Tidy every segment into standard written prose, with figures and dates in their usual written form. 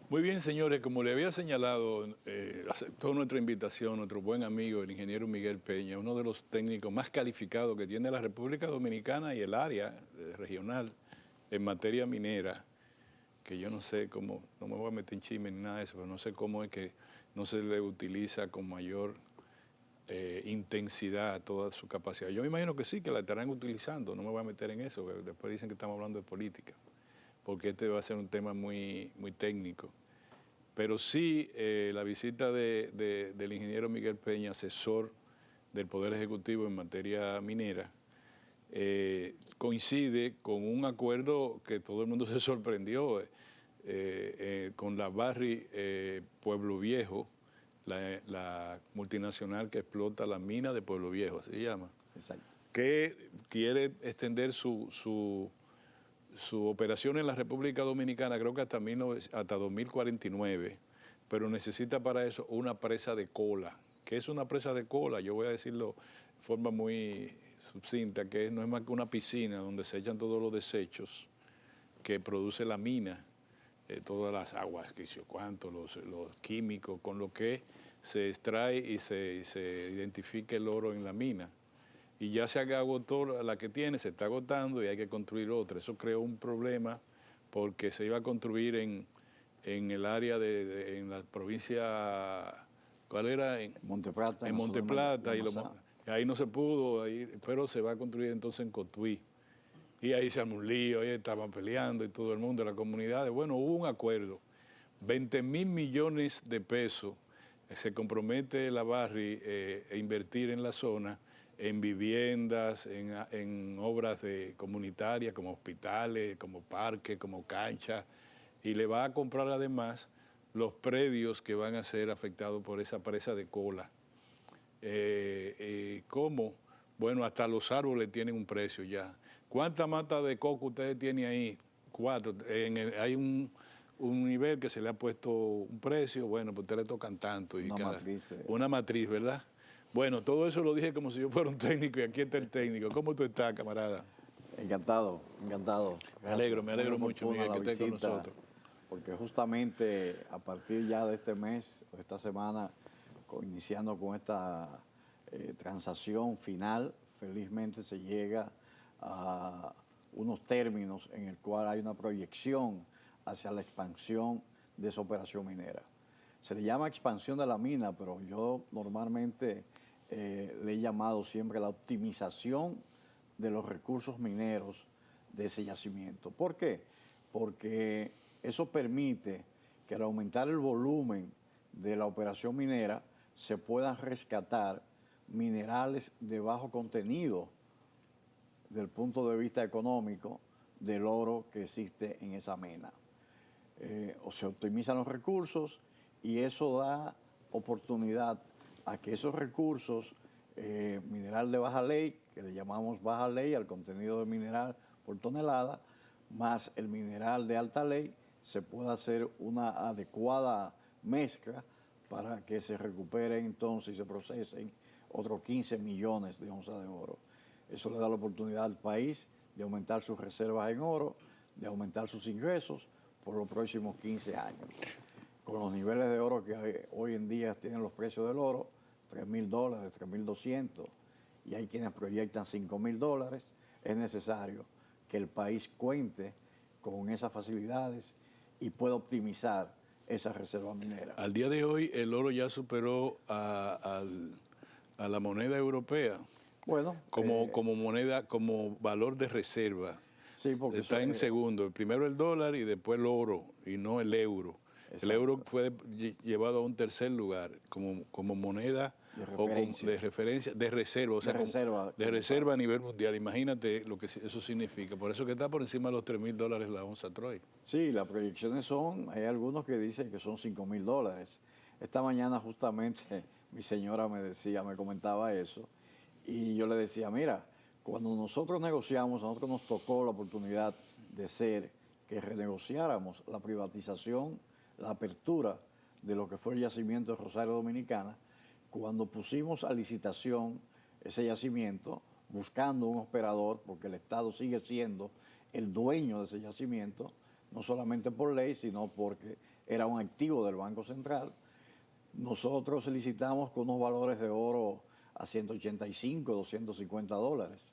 Muy bien, señores, como le había señalado, aceptó nuestra invitación nuestro buen amigo, el ingeniero Miguel Peña, uno de los técnicos más calificados que tiene la República Dominicana y el área regional en materia minera, que yo no sé cómo, no me voy a meter en chisme ni nada de eso, pero no sé cómo es que no se le utiliza con mayor intensidad toda su capacidad. Yo me imagino que sí, que la estarán utilizando, no me voy a meter en eso, porque después dicen que estamos hablando de política, porque este va a ser un tema muy, muy técnico. Pero sí, la visita del ingeniero Miguel Peña, asesor del Poder Ejecutivo en materia minera, coincide con un acuerdo que todo el mundo se sorprendió, con la Barry Pueblo Viejo, la multinacional que explota la mina de Pueblo Viejo, se llama, Exacto. que quiere extender su operación en la República Dominicana, creo que hasta 2049, pero necesita para eso una presa de cola. ¿Qué es una presa de cola? Yo voy a decirlo de forma muy sucinta, que no es más que una piscina donde se echan todos los desechos que produce la mina, todas las aguas, qué sé yo cuánto, los químicos, con lo que se extrae y se identifica el oro en la mina. Y ya se agotó la que tiene, se está agotando y hay que construir otra. Eso creó un problema porque se iba a construir en el área en la provincia, ¿cuál era? Monteplata. En Monteplata, y ahí no se pudo, pero se va a construir entonces en Cotuí. Y ahí se armó un lío, ahí estaban peleando y todo el mundo, la comunidad. Bueno, hubo un acuerdo, 20.000 millones de pesos se compromete la Barry a invertir en la zona, en viviendas, en obras comunitarias como hospitales, como parques, como canchas, y le va a comprar además los predios que van a ser afectados por esa presa de cola. ¿Cómo? Bueno, hasta los árboles tienen un precio ya. ¿Cuántas matas de coco ustedes tienen ahí? 4. Hay un nivel que se le ha puesto un precio, bueno, pues a usted le tocan tanto. Una matriz, ¿verdad? Bueno, todo eso lo dije como si yo fuera un técnico y aquí está el técnico. ¿Cómo tú estás, camarada? Encantado, encantado. Me alegro mucho, Miguel, que estés con nosotros. Porque justamente a partir ya de este mes, o esta semana, iniciando con esta transacción final, felizmente se llega a unos términos en el cual hay una proyección hacia la expansión de esa operación minera. Se le llama expansión de la mina, pero yo normalmente le he llamado siempre la optimización de los recursos mineros de ese yacimiento. ¿Por qué? Porque eso permite que al aumentar el volumen de la operación minera se puedan rescatar minerales de bajo contenido del punto de vista económico del oro que existe en esa mina. O se optimizan los recursos y eso da oportunidad a que esos recursos, mineral de baja ley, que le llamamos baja ley al contenido de mineral por tonelada, más el mineral de alta ley, se pueda hacer una adecuada mezcla para que se recuperen entonces y se procesen otros 15 millones de onzas de oro. Eso le da la oportunidad al país de aumentar sus reservas en oro, de aumentar sus ingresos por los próximos 15 años. Con los niveles de oro que hoy en día tienen los precios del oro, $3,000, $3,200, y hay quienes proyectan $5,000, es necesario que el país cuente con esas facilidades y pueda optimizar esa reserva minera. Al día de hoy el oro ya superó a la moneda europea. Bueno, como moneda, como valor de reserva. Sí, porque está en segundo. Primero el dólar y después el oro, y no el euro. Exacto. El euro fue llevado a un tercer lugar como moneda de referencia, de reserva, o sea, de reserva a nivel mundial. Imagínate lo que eso significa. Por eso que está por encima de los $3,000 la onza Troy. Sí, las proyecciones son, hay algunos que dicen que son $5,000. Esta mañana justamente mi señora me comentaba eso. Y yo le decía, mira, cuando nosotros negociamos, a nosotros nos tocó la oportunidad de ser que renegociáramos la privatización, la apertura de lo que fue el yacimiento de Rosario Dominicana, cuando pusimos a licitación ese yacimiento, buscando un operador, porque el Estado sigue siendo el dueño de ese yacimiento, no solamente por ley, sino porque era un activo del Banco Central. Nosotros licitamos con unos valores de oro a 185, 250 dólares.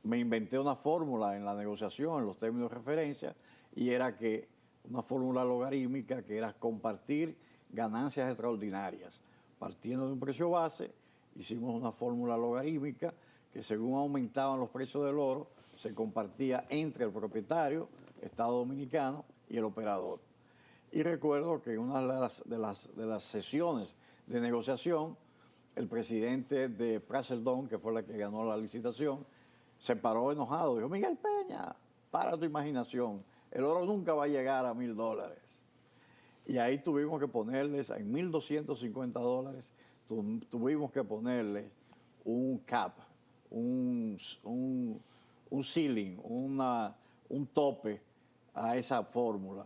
Me inventé una fórmula en la negociación, en los términos de referencia, y era que una fórmula logarítmica que era compartir ganancias extraordinarias. Partiendo de un precio base, hicimos una fórmula logarítmica que según aumentaban los precios del oro, se compartía entre el propietario, Estado Dominicano, y el operador. Y recuerdo que en una de las sesiones de negociación, el presidente de Praseldon, que fue la que ganó la licitación, se paró enojado. Dijo, Miguel Peña, para tu imaginación, el oro nunca va a llegar a $1,000. Y ahí tuvimos que ponerles, en 1.250 dólares, tuvimos que ponerles un cap, un ceiling, un tope a esa fórmula,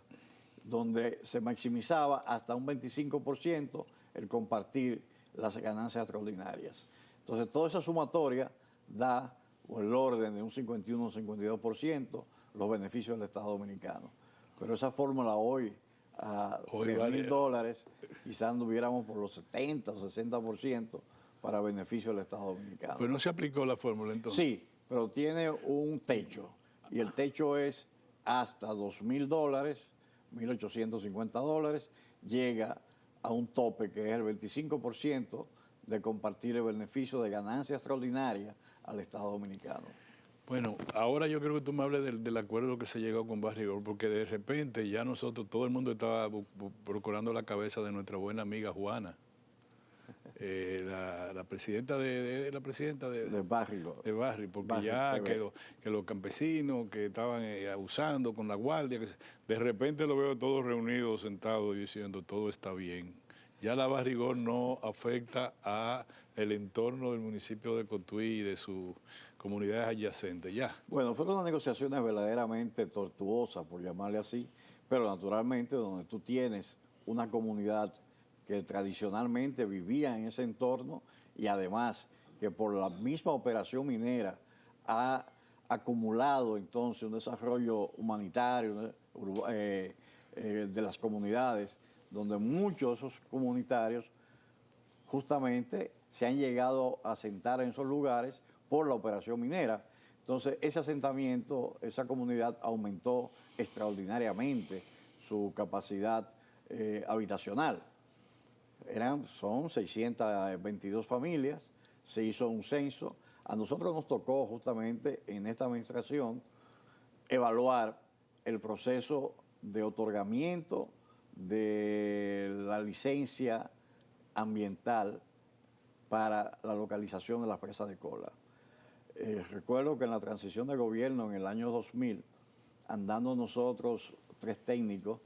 donde se maximizaba hasta un 25% el compartir las ganancias extraordinarias. Entonces, toda esa sumatoria da el orden de un 51 o 52% los beneficios del Estado Dominicano. Pero esa fórmula hoy, a $3,000, quizás anduviéramos por los 70 o 60% para beneficio del Estado Dominicano. Pero no se aplicó la fórmula entonces. Sí, pero tiene un techo, y el techo es hasta $2,000, $1,850, llega a un tope que es el 25% de compartir el beneficio de ganancia extraordinaria al Estado Dominicano. Bueno, ahora yo creo que tú me hables del acuerdo que se llegó con Barrigol, porque de repente ya nosotros, todo el mundo estaba procurando la cabeza de nuestra buena amiga Juana, la presidenta de Barrigol. De Barrigol, porque ya que los campesinos que estaban abusando con la guardia, de repente lo veo todos reunidos, sentados y diciendo todo está bien. Ya la Barrigol no afecta a el entorno del municipio de Cotuí y de sus comunidades adyacentes, ya. Bueno, fueron unas negociaciones verdaderamente tortuosas, por llamarle así, pero naturalmente donde tú tienes una comunidad que tradicionalmente vivía en ese entorno y además que por la misma operación minera ha acumulado entonces un desarrollo humanitario de las comunidades, donde muchos de esos comunitarios justamente se han llegado a asentar en esos lugares por la operación minera. Entonces, ese asentamiento, esa comunidad aumentó extraordinariamente su capacidad habitacional. Son 622 familias, se hizo un censo. A nosotros nos tocó justamente en esta administración evaluar el proceso de otorgamiento de la licencia ambiental para la localización de las presas de cola. Recuerdo que en la transición de gobierno en el año 2000, andando nosotros 3 técnicos,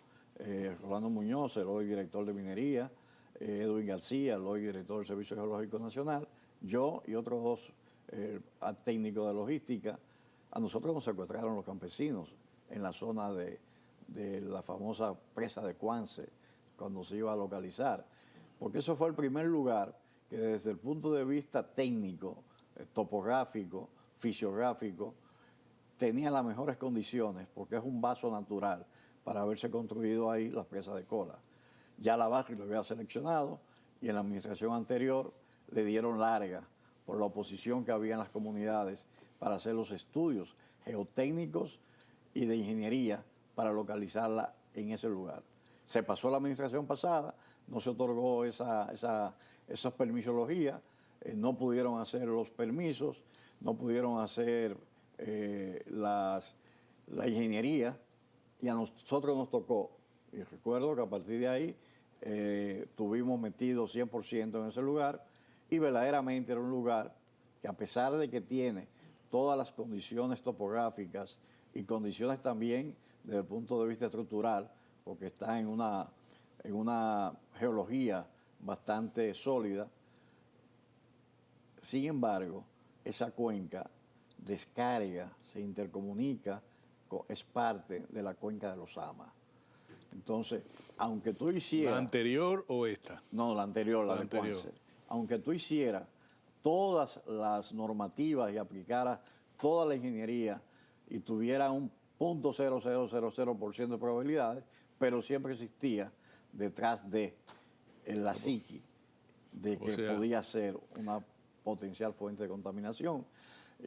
Rolando Muñoz, el hoy director de minería, Edwin García, el hoy director del Servicio Geológico Nacional, yo y otros 2 técnicos de logística, a nosotros nos secuestraron los campesinos en la zona de la famosa presa de Cuance, cuando se iba a localizar, porque eso fue el primer lugar que desde el punto de vista técnico, topográfico, fisiográfico, tenía las mejores condiciones, porque es un vaso natural para haberse construido ahí las presas de cola. Ya la Barrigol lo había seleccionado y en la administración anterior le dieron larga por la oposición que había en las comunidades para hacer los estudios geotécnicos y de ingeniería para localizarla en ese lugar. Se pasó la administración pasada, no se otorgó esas permisologías, no pudieron hacer los permisos, no pudieron hacer la ingeniería, y a nosotros nos tocó. Y recuerdo que a partir de ahí estuvimos metidos 100% en ese lugar, y verdaderamente era un lugar que, a pesar de que tiene todas las condiciones topográficas y condiciones también desde el punto de vista estructural, porque está en una geología bastante sólida, sin embargo, esa cuenca descarga, se intercomunica, es parte de la cuenca de los Ama. Entonces, aunque tú hicieras... ¿La anterior o esta? No, la anterior, la de Cuance. Aunque tú hicieras todas las normativas y aplicaras toda la ingeniería y tuviera un 0.0000% de probabilidades, pero siempre existía detrás de la psiqui de que podía ser una potencial fuente de contaminación.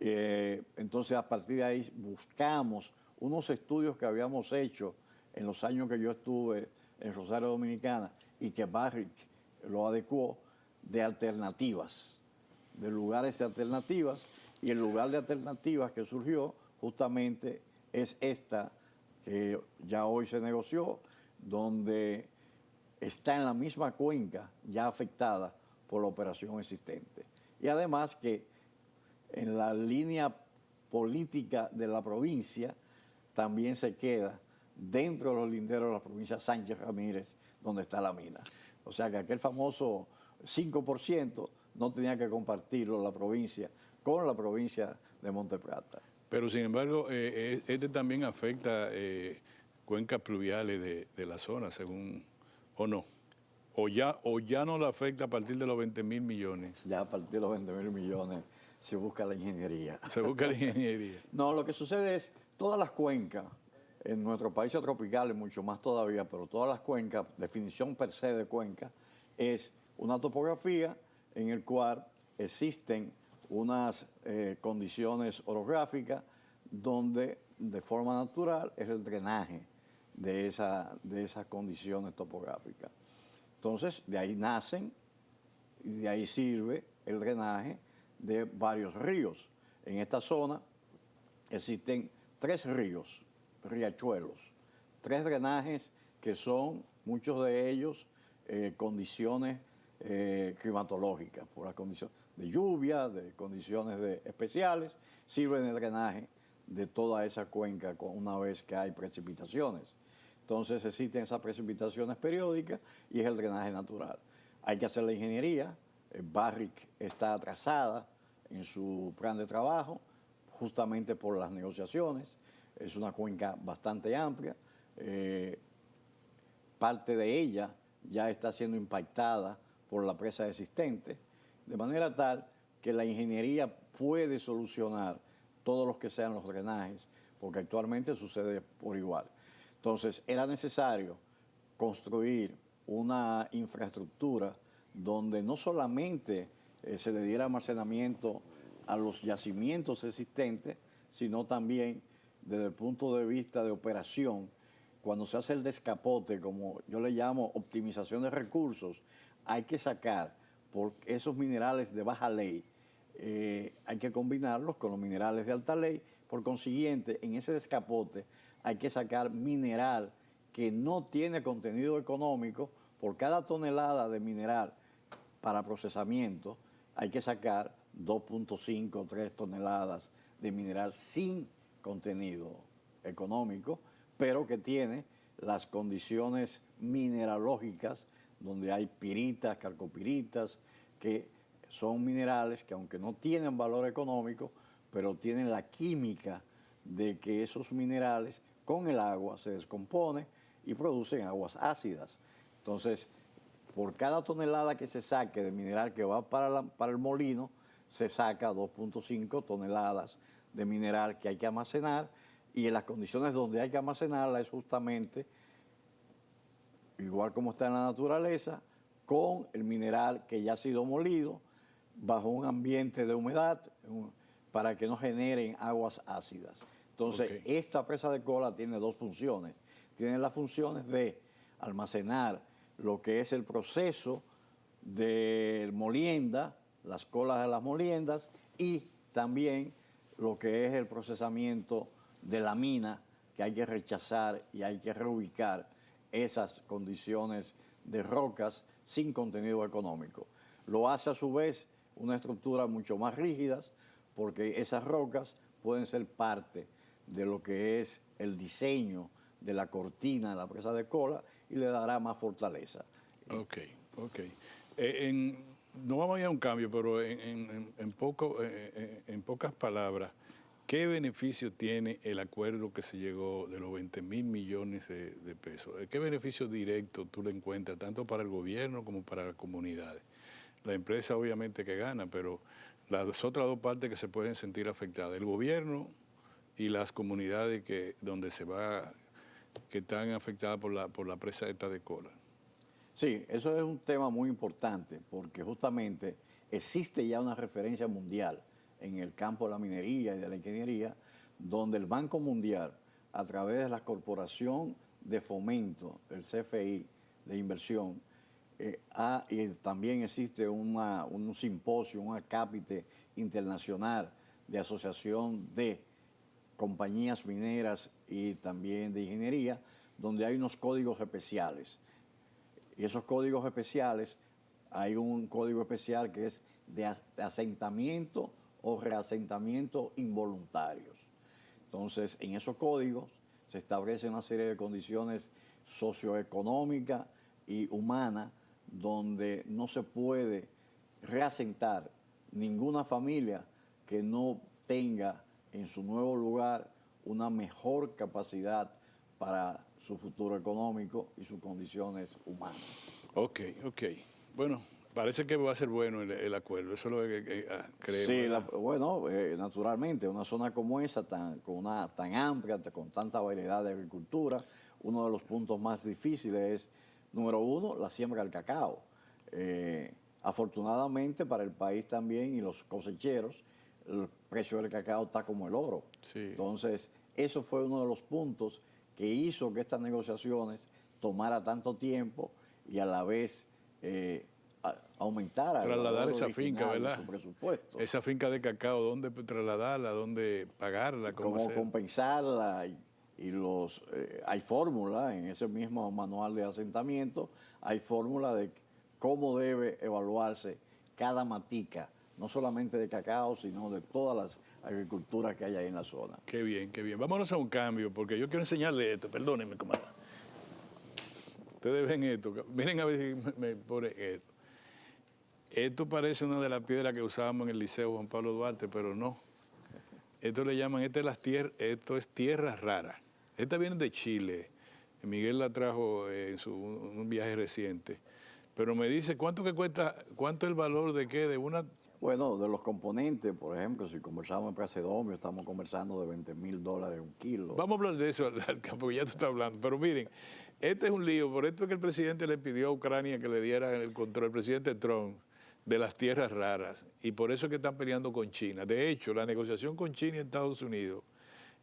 Entonces, a partir de ahí buscamos unos estudios que habíamos hecho en los años que yo estuve en Rosario Dominicana y que Barrick lo adecuó, de alternativas, de lugares de alternativas, y el lugar de alternativas que surgió justamente es esta que ya hoy se negoció, donde está en la misma cuenca ya afectada por la operación existente. Y además que en la línea política de la provincia también se queda dentro de los linderos de la provincia Sánchez Ramírez, donde está la mina. O sea que aquel famoso 5% no tenía que compartirlo la provincia con la provincia de Monteplata. Pero sin embargo, este también afecta cuencas pluviales de la zona, según, o no. O ya no la afecta a partir de los 20.000 millones. Ya a partir de los 20.000 millones se busca la ingeniería. Se busca la ingeniería. No, lo que sucede es, todas las cuencas, en nuestros países tropicales mucho más todavía, pero todas las cuencas, definición per se de cuenca, es una topografía en el cual existen unas condiciones orográficas donde de forma natural es el drenaje de esas condiciones topográficas. Entonces, de ahí nacen y de ahí sirve el drenaje de varios ríos. En esta zona existen 3 ríos, riachuelos, 3 drenajes que son, muchos de ellos, condiciones climatológicas, por las condiciones de lluvia, de condiciones especiales, sirven de drenaje de toda esa cuenca una vez que hay precipitaciones. Entonces existen esas precipitaciones periódicas y es el drenaje natural. Hay que hacer la ingeniería. Barrick está atrasada en su plan de trabajo, justamente por las negociaciones. Es una cuenca bastante amplia. Parte de ella ya está siendo impactada por la presa existente, de manera tal que la ingeniería puede solucionar todos los que sean los drenajes, porque actualmente sucede por igual. Entonces, era necesario construir una infraestructura donde no solamente se le diera almacenamiento a los yacimientos existentes, sino también desde el punto de vista de operación, cuando se hace el descapote, como yo le llamo optimización de recursos, hay que sacar por esos minerales de baja ley, hay que combinarlos con los minerales de alta ley. Por consiguiente, en ese descapote hay que sacar mineral que no tiene contenido económico. Por cada tonelada de mineral para procesamiento hay que sacar 2.5 o 3 toneladas de mineral sin contenido económico, pero que tiene las condiciones mineralógicas donde hay piritas, calcopiritas, que son minerales que aunque no tienen valor económico, pero tienen la química de que esos minerales con el agua se descomponen y producen aguas ácidas. Entonces, por cada tonelada que se saque de mineral que va para el molino, se saca 2.5 toneladas de mineral que hay que almacenar, y en las condiciones donde hay que almacenarla es justamente, igual como está en la naturaleza, con el mineral que ya ha sido molido, bajo un ambiente de humedad, para que no generen aguas ácidas. Entonces, esta presa de cola tiene 2 funciones. Tiene las funciones de almacenar lo que es el proceso de molienda, las colas de las moliendas, y también lo que es el procesamiento de la mina, que hay que rechazar y hay que reubicar esas condiciones de rocas sin contenido económico. Lo hace a su vez una estructura mucho más rígida, porque esas rocas pueden ser parte de lo que es el diseño de la cortina de la presa de cola y le dará más fortaleza. Ok. No vamos a ir a un cambio, pero en pocas palabras, ¿qué beneficio tiene el acuerdo que se llegó de los 20.000 millones de pesos? ¿Qué beneficio directo tú le encuentras tanto para el gobierno como para las comunidades? La empresa obviamente que gana, pero las otras 2 partes que se pueden sentir afectadas. El gobierno y las comunidades donde que están afectadas por la presa esta de Cola. Sí, eso es un tema muy importante porque justamente existe ya una referencia mundial en el campo de la minería y de la ingeniería, donde el Banco Mundial, a través de la Corporación de Fomento, el CFI, de inversión, y también existe un simposio, un acápite internacional de asociación de compañías mineras y también de ingeniería, donde hay unos códigos especiales. Y esos códigos especiales, hay un código especial que es de asentamiento o reasentamiento involuntarios. Entonces, en esos códigos se establece una serie de condiciones socioeconómicas y humanas donde no se puede reasentar ninguna familia que no tenga en su nuevo lugar una mejor capacidad para su futuro económico y sus condiciones humanas. Ok. Bueno, parece que va a ser bueno el acuerdo, eso es lo que creemos. Sí, bueno, naturalmente, una zona como esa, tan amplia, con tanta variedad de agricultura, uno de los puntos más difíciles es, número uno, la siembra del cacao. Afortunadamente para el país también y los cosecheros, el precio del cacao está como el oro. Sí. Entonces, eso fue uno de los puntos que hizo que estas negociaciones tomara tanto tiempo y a la vez aumentara trasladar esa finca, ¿verdad? Su presupuesto. Esa finca de cacao, ¿dónde trasladarla? ¿Dónde pagarla? ¿Cómo compensarla? Hay fórmula en ese mismo manual de asentamiento, hay fórmula de cómo debe evaluarse cada matica, no solamente de cacao, sino de todas las agriculturas que hay ahí en la zona. Qué bien, qué bien. Vámonos a un cambio, porque yo quiero enseñarle esto. Perdónenme, comadre. Ustedes ven esto. Miren a ver si me pone esto. Esto parece una de las piedras que usábamos en el Liceo Juan Pablo Duarte, pero no. Esto le llaman, esto es tierra rara. Esta viene de Chile. Miguel la trajo en un viaje reciente. Pero me dice, ¿cuánto es el valor de qué? De una... Bueno, de los componentes, por ejemplo, si conversamos en Pracedomio, estamos conversando de $20,000 un kilo. Vamos a hablar de eso, porque ya tú estás hablando. Pero miren, este es un lío. Por esto es que el presidente le pidió a Ucrania que le diera el control, el presidente Trump, de las tierras raras. Y por eso es que están peleando con China. De hecho, la negociación con China y Estados Unidos,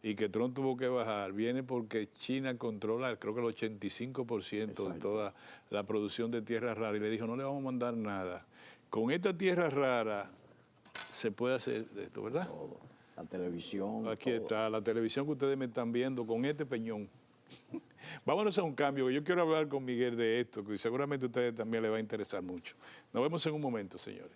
y que Trump tuvo que bajar, viene porque China controla, creo que el 85% de toda la producción de tierras raras. Y le dijo, no le vamos a mandar nada. Con esta tierra rara se puede hacer esto, ¿verdad? Todo. La televisión. Aquí todo. está, la televisión que ustedes me están viendo con este peñón. Vámonos a un cambio, que yo quiero hablar con Miguel de esto, que seguramente a ustedes también les va a interesar mucho. Nos vemos en un momento, señores.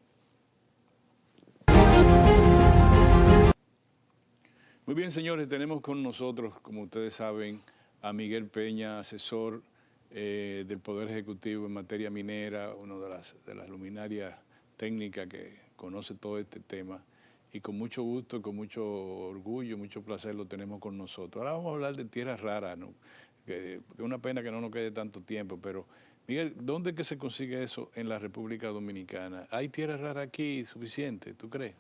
Muy bien, señores, tenemos con nosotros, como ustedes saben, a Miguel Peña, asesor del Poder Ejecutivo en materia minera, una de las luminarias técnicas que conoce todo este tema. Y con mucho gusto, con mucho orgullo, mucho placer lo tenemos con nosotros. Ahora vamos a hablar de tierras raras, ¿no? Que es una pena que no nos quede tanto tiempo, pero Miguel, ¿dónde es que se consigue eso en la República Dominicana? ¿Hay tierras raras aquí suficiente, tú crees?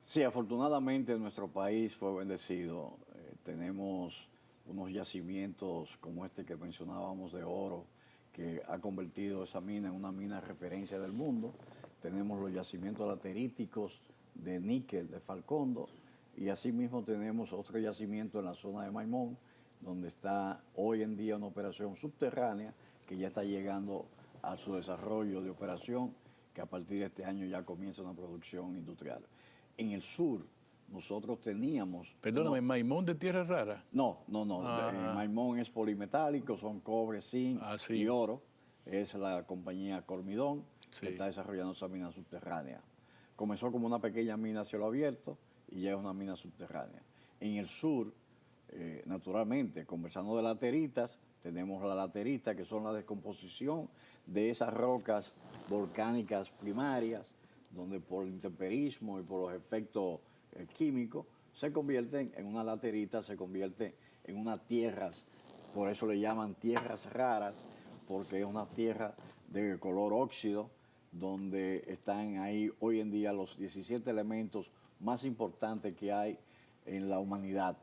Sí, afortunadamente nuestro país fue bendecido. Tenemos unos yacimientos como este que mencionábamos de oro, que ha convertido esa mina en una mina de referencia del mundo. Tenemos los yacimientos lateríticos de níquel de Falcondo y asimismo tenemos otro yacimiento en la zona de Maimón, donde está hoy en día una operación subterránea que ya está llegando a su desarrollo de operación, que a partir de este año ya comienza una producción industrial. En el sur, nosotros teníamos... Perdóname, ¿Maimón de tierra rara? No. Maimón es polimetálico, son cobre, zinc y oro. Es la compañía Cormidón que está desarrollando esa mina subterránea. Comenzó como una pequeña mina a cielo abierto y ya es una mina subterránea. En el sur, naturalmente, conversando de lateritas, tenemos la laterita, que son la descomposición de esas rocas volcánicas primarias, donde por el intemperismo y por los efectos químicos se convierten en una laterita, se convierte en unas tierras, por eso le llaman tierras raras, porque es una tierra de color óxido, donde están ahí hoy en día los 17 elementos más importantes que hay en la humanidad.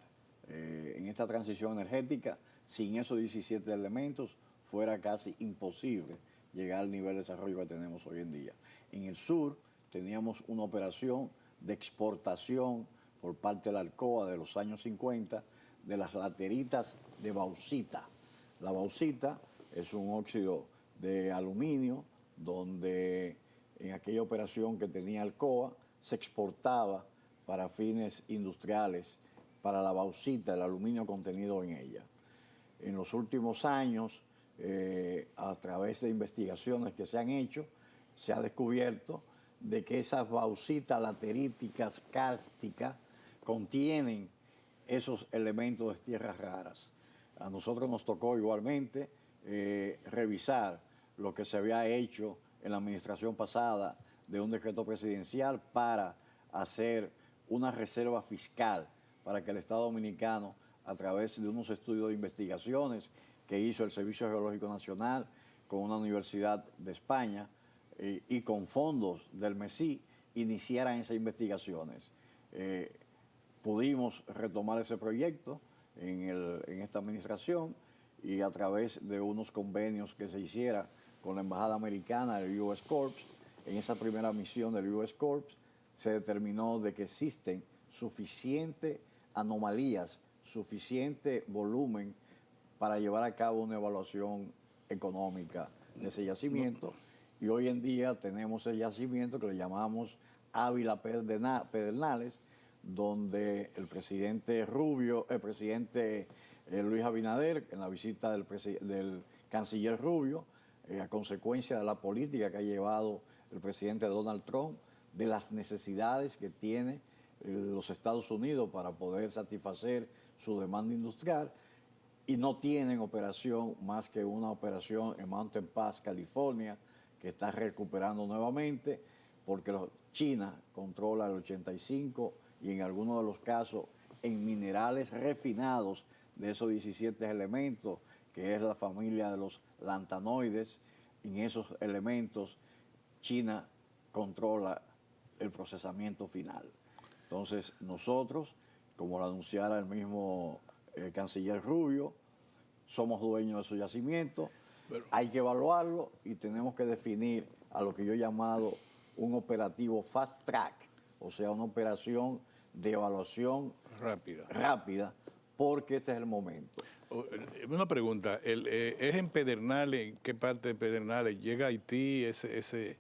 en esta transición energética, sin esos 17 elementos, fuera casi imposible llegar al nivel de desarrollo que tenemos hoy en día. En el sur teníamos una operación de exportación por parte de la Alcoa de los años 50 de las lateritas de bauxita. La bauxita es un óxido de aluminio donde en aquella operación que tenía Alcoa se exportaba para fines industriales, para la bauxita, el aluminio contenido en ella. En los últimos años, a través de investigaciones que se han hecho, se ha descubierto de que esas bauxitas lateríticas cársticas contienen esos elementos de tierras raras. A nosotros nos tocó igualmente revisar lo que se había hecho en la administración pasada de un decreto presidencial para hacer una reserva fiscal para que el Estado Dominicano, a través de unos estudios de investigaciones que hizo el Servicio Geológico Nacional con una universidad de España y con fondos del MESI, iniciaran esas investigaciones. Pudimos retomar ese proyecto en esta administración y a través de unos convenios que se hiciera con la Embajada Americana, el US Corps, en esa primera misión del US Corps, se determinó de que existen suficientes anomalías, suficiente volumen para llevar a cabo una evaluación económica de ese yacimiento. Y hoy en día tenemos el yacimiento que le llamamos Ávila Pedernales, donde el presidente Luis Abinader, en la visita del canciller Rubio, a consecuencia de la política que ha llevado el presidente Donald Trump, de las necesidades que tiene los Estados Unidos para poder satisfacer su demanda industrial, y no tienen operación más que una operación en Mountain Pass, California, que está recuperando nuevamente, porque China controla el 85% y en algunos de los casos en minerales refinados de esos 17 elementos, que es la familia de los lantanoides. En esos elementos China controla el procesamiento final. Entonces nosotros, como lo anunciara el mismo canciller Rubio, somos dueños de esos yacimientos, hay que evaluarlo y tenemos que definir a lo que yo he llamado un operativo fast track, o sea, una operación de evaluación rápida, porque este es el momento. Una pregunta, ¿es en Pedernales? ¿En qué parte de Pedernales? ¿Llega a Haití? ¿Ese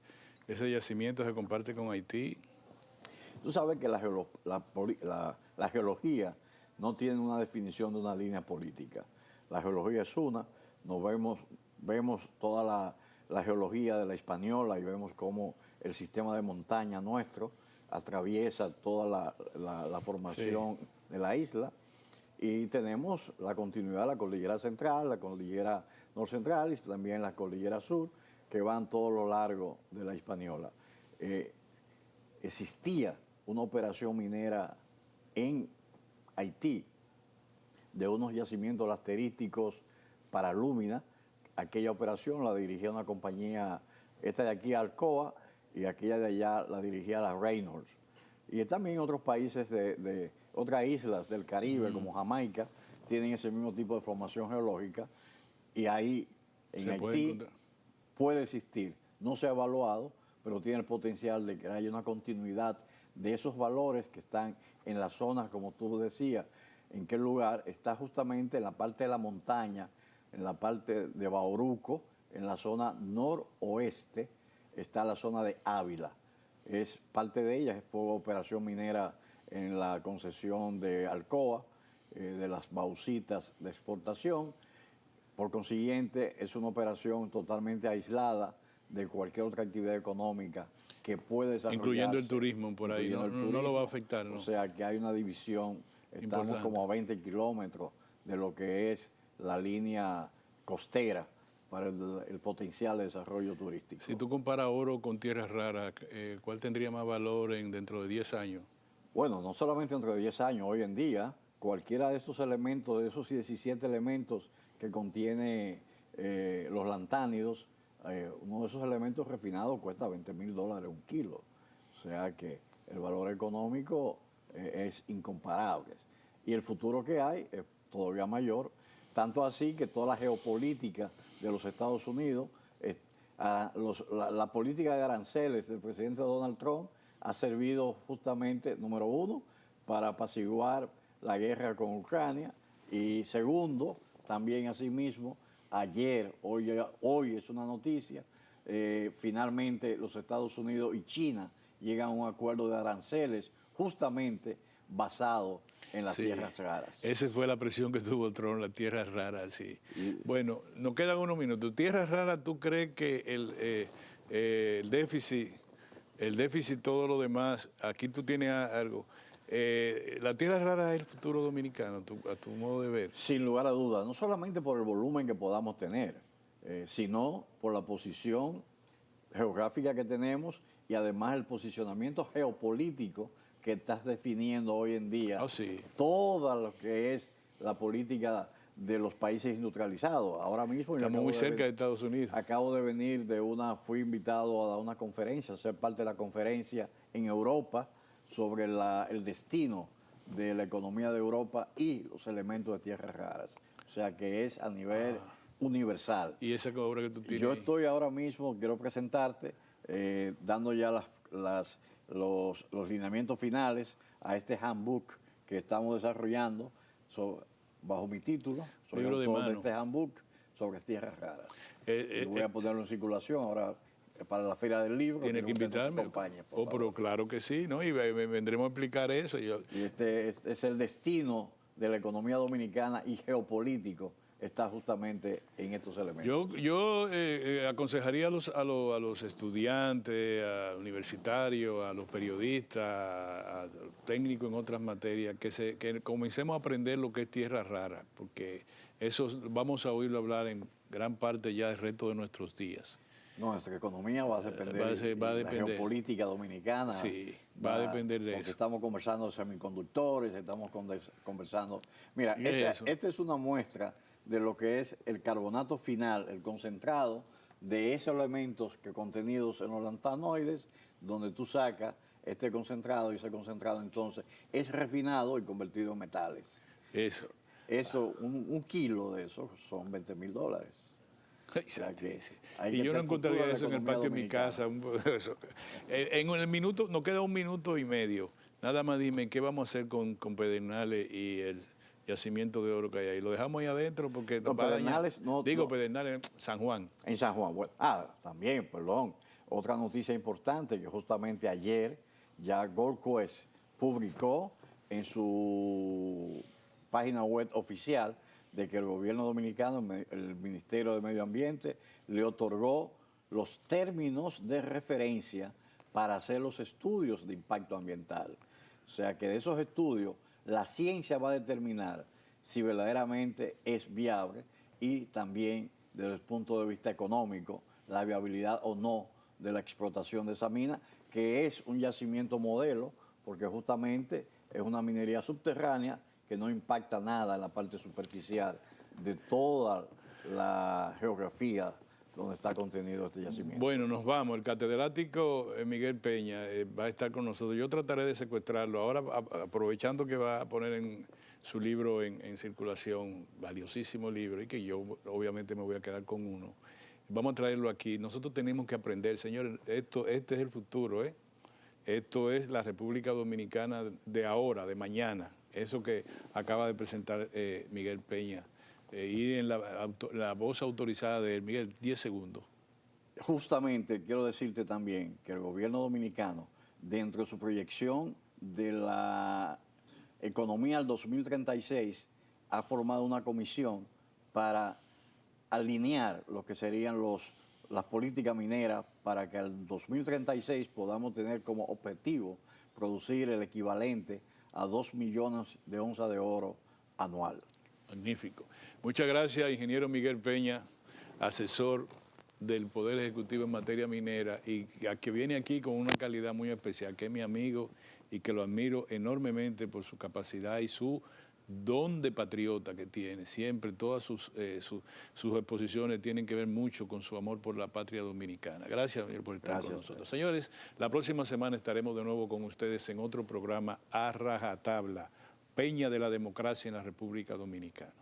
yacimiento se comparte con Haití? Tú sabes que la geología no tiene una definición de una línea política. La geología es una, vemos toda la geología de la Hispaniola y vemos cómo el sistema de montaña nuestro atraviesa toda la formación de la isla, y tenemos la continuidad de la cordillera central, la cordillera norcentral y también la cordillera sur, que van todo lo largo de la Hispaniola. Existía una operación minera en Haití de unos yacimientos lateríticos para Lúmina. Aquella operación la dirigía una compañía, esta de aquí Alcoa, y aquella de allá la dirigía la Reynolds. Y también otros países de otras islas del Caribe, como Jamaica, tienen ese mismo tipo de formación geológica, y ahí en Haití puede existir. No se ha evaluado, pero tiene el potencial de que haya una continuidad de esos valores que están en la zona, como tú decías. ¿En qué lugar? Está justamente en la parte de la montaña, en la parte de Bauruco, en la zona noroeste, está la zona de Ávila. Es parte de ella, fue operación minera en la concesión de Alcoa, de las bauxitas de exportación. Por consiguiente, es una operación totalmente aislada de cualquier otra actividad económica que puede desarrollarse. Incluyendo el turismo por ahí, no lo va a afectar, ¿no? O sea que hay una división, estamos importante, como a 20 kilómetros de lo que es la línea costera para el potencial de desarrollo turístico. Si tú comparas oro con tierras raras, ¿cuál tendría más valor dentro de 10 años? Bueno, no solamente dentro de 10 años, hoy en día, cualquiera de estos elementos, de esos 17 elementos que contiene los lantánidos, uno de esos elementos refinados cuesta $20,000 un kilo. O sea que el valor económico es incomparable. y el futuro que hay es todavía mayor, tanto así que toda la geopolítica de los Estados Unidos, la política de aranceles del presidente Donald Trump ha servido justamente, número uno, para apaciguar la guerra con Ucrania, y segundo, también asimismo, hoy es una noticia, finalmente los Estados Unidos y China llegan a un acuerdo de aranceles justamente basado en las tierras raras. Esa fue la presión que tuvo Trump, las tierras raras, sí. Bueno, nos quedan unos minutos. Tierras raras, ¿tú crees que el déficit, todo lo demás, aquí tú tienes algo? ¿La tierra rara es el futuro dominicano, a tu modo de ver? Sin lugar a dudas, no solamente por el volumen que podamos tener, sino por la posición geográfica que tenemos y además el posicionamiento geopolítico que estás definiendo hoy en día. Toda lo que es la política de los países industrializados. Ahora mismo estamos muy cerca de Estados Unidos. Acabo de venir fui invitado a dar una conferencia, a ser parte de la conferencia en Europa sobre el destino de la economía de Europa y los elementos de tierras raras. O sea que es a nivel universal. ¿Y esa obra que tú tienes? Yo estoy ahora mismo, quiero presentarte, dando ya los lineamientos finales a este handbook que estamos desarrollando bajo mi título. Soy autor de este handbook sobre tierras raras. Voy a ponerlo en circulación ahora para la Feria del Libro. Tiene que invitarme. Pero claro que sí, ¿no? Y vendremos a explicar eso. Y este es el destino de la economía dominicana y geopolítico. Está justamente en estos elementos. Yo aconsejaría a los estudiantes, a universitarios, a los periodistas, a los técnicos en otras materias, que comencemos a aprender lo que es tierra rara, porque eso vamos a oírlo hablar en gran parte ya del resto de nuestros días. Nuestra economía va a depender de la geopolítica dominicana. Sí, va a depender de eso. Porque estamos conversando de semiconductores, estamos conversando... Mira, esta es una muestra de lo que es el carbonato final, el concentrado de esos elementos que contenidos en los lantanoides, donde tú sacas este concentrado y ese concentrado entonces es refinado y convertido en metales. Un kilo de eso son $20,000. O sea y yo no encontraría eso en el patio de mi casa. En el minuto, nos queda 1 minuto y medio. Nada más dime qué vamos a hacer con Pedernales y el yacimiento de oro que hay ahí. Lo dejamos ahí adentro porque no, Pedernales, Pedernales, San Juan. En San Juan. Bueno, también, perdón. Otra noticia importante que justamente ayer ya Gold Quest publicó en su página web oficial de que el gobierno dominicano, el Ministerio de Medio Ambiente, le otorgó los términos de referencia para hacer los estudios de impacto ambiental. O sea que de esos estudios la ciencia va a determinar si verdaderamente es viable y también desde el punto de vista económico la viabilidad o no de la explotación de esa mina, que es un yacimiento modelo porque justamente es una minería subterránea que no impacta nada en la parte superficial de toda la geografía donde está contenido este yacimiento. Bueno, nos vamos. El catedrático Miguel Peña va a estar con nosotros. Yo trataré de secuestrarlo. Ahora, aprovechando que va a poner en su libro en circulación, valiosísimo libro, y que yo obviamente me voy a quedar con uno, vamos a traerlo aquí. Nosotros tenemos que aprender, señores, este es el futuro, ¿eh? Esto es la República Dominicana de ahora, de mañana. Eso que acaba de presentar Miguel Peña. Y en la voz autorizada de él, Miguel, 10 segundos. Justamente quiero decirte también que el gobierno dominicano, dentro de su proyección de la economía al 2036, ha formado una comisión para alinear lo que serían las políticas mineras para que al 2036 podamos tener como objetivo producir el equivalente a 2 millones de onzas de oro anual. Magnífico. Muchas gracias, ingeniero Miguel Peña, asesor del Poder Ejecutivo en materia minera y que viene aquí con una calidad muy especial, que es mi amigo y que lo admiro enormemente por su capacidad y su don de patriota que tiene. Siempre todas sus exposiciones tienen que ver mucho con su amor por la patria dominicana. Gracias, Miguel, por estar con nosotros. Señores, la próxima semana estaremos de nuevo con ustedes en otro programa A Rajatabla. peña de la democracia en la República Dominicana.